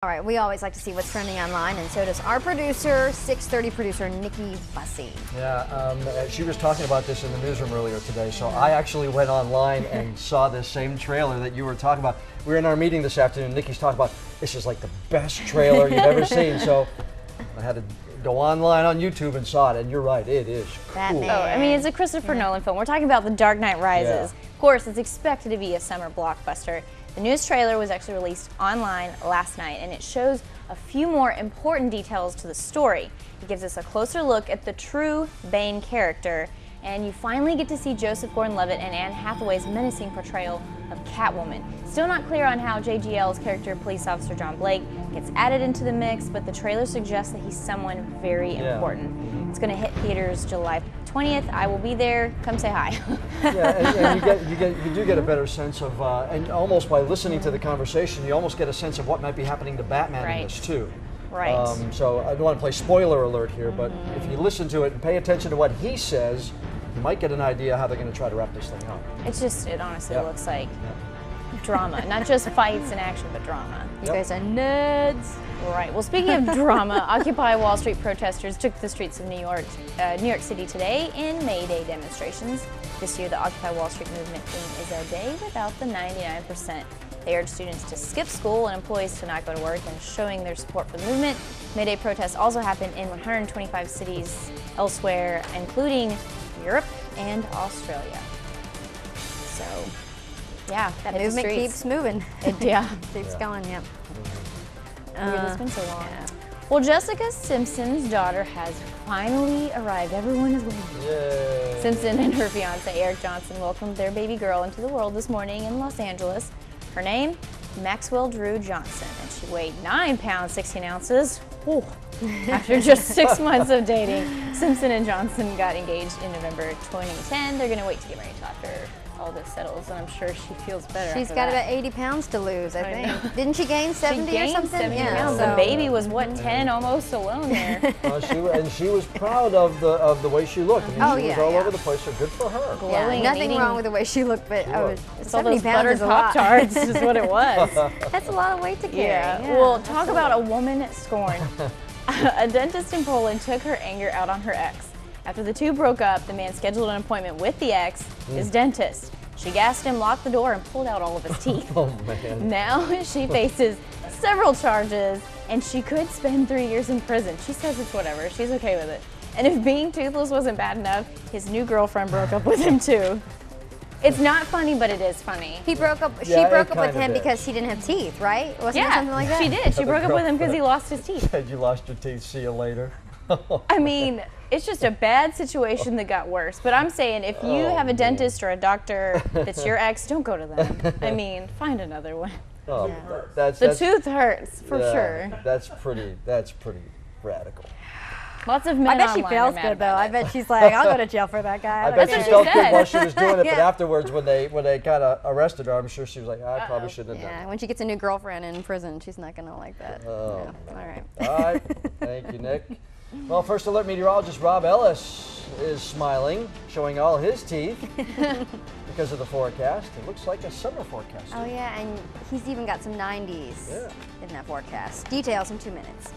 All right, we always like to see what's trending online, and so does our producer, 6:30 producer Nikki Bussey. Yeah, she was talking about this in the newsroom earlier today, so I actually went online and saw this same trailer that you were talking about. We were in our meeting this afternoon, Nikki's talking about, this is like the best trailer you've ever seen, so I had to go online on YouTube and saw it, and you're right, it is cool. Oh, I mean, it's a Christopher Nolan film. We're talking about The Dark Knight Rises. Of course, it's expected to be a summer blockbuster. The news trailer was actually released online last night, and it shows a few more important details to the story. It gives us a closer look at the true Bane character, and you finally get to see Joseph Gordon-Levitt and Anne Hathaway's menacing portrayal of Catwoman. Still not clear on how JGL's character, police officer John Blake, gets added into the mix, but the trailer suggests that he's someone very important. It's going to hit theaters July 20th. I will be there. Come say hi. and you do get a better sense of, and almost by listening to the conversation, you almost get a sense of what might be happening to Batman in this too. Right. So I don't want to play spoiler alert here, but if you listen to it and pay attention to what he says, you might get an idea how they're going to try to wrap this thing up. It honestly looks like drama, not just fights and action, but drama. You guys are nerds. Right. Well, speaking of drama, Occupy Wall Street protesters took the streets of New York City today in May Day demonstrations. This year, the Occupy Wall Street movement theme is a day without the 99%. They urged students to skip school and employees to not go to work, and showing their support for the movement. May Day protests also happened in 125 cities elsewhere, including Europe and Australia. So, yeah, that movement keeps moving. Keeps going. Yep. It's been so long. Well, Jessica Simpson's daughter has finally arrived. Everyone is waiting. Yay. Simpson and her fiance Eric Johnson welcomed their baby girl into the world this morning in Los Angeles. Her name, Maxwell Drew Johnson, and she weighed 9 pounds 16 ounces. Ooh. After just 6 months of dating, Simpson and Johnson got engaged in November 2010. They're going to wait to get married after all this settles, and I'm sure she feels better. She's got about 80 pounds to lose, I think. Didn't she gain 70 or something? 70 pounds. The baby was, what, 10 almost alone there. She was proud of the way she looked. I mean, she was all over the place, so good for her. Glowing, nothing wrong with the way she looked, but it's all those buttered Pop-Tarts is what it was. That's a lot of weight to carry. Well, talk about a woman scorned. A dentist in Poland took her anger out on her ex. After the two broke up, the man scheduled an appointment with the ex, his dentist. She gassed him, locked the door, and pulled out all of his teeth. Oh, man. Now she faces several charges, and she could spend 3 years in prison. She says it's whatever. She's okay with it. And if being toothless wasn't bad enough, his new girlfriend broke up with him, too. It's not funny, but it is funny. She broke up with him because he didn't have teeth, right? Wasn't it something like that? She did. She broke up with him because he lost his teeth. Said you lost your teeth, see you later. I mean, it's just a bad situation that got worse. But I'm saying, if you have a dentist or a doctor that's your ex, don't go to them. I mean, find another one. Oh, the tooth hurts, for sure. That's pretty radical. Lots of men I bet she feels good, though. I bet she's like, I'll go to jail for that guy. I bet she felt good while she was doing it, but afterwards, when they kind of arrested her, I'm sure she was like, I probably shouldn't have done it. Yeah, when she gets a new girlfriend in prison, she's not going to like that. Oh, All right. All right. Thank you, Nick. Well, First Alert meteorologist Rob Ellis is smiling, showing all his teeth because of the forecast. It looks like a summer forecast. Oh, yeah, and he's even got some 90s in that forecast. Details in 2 minutes.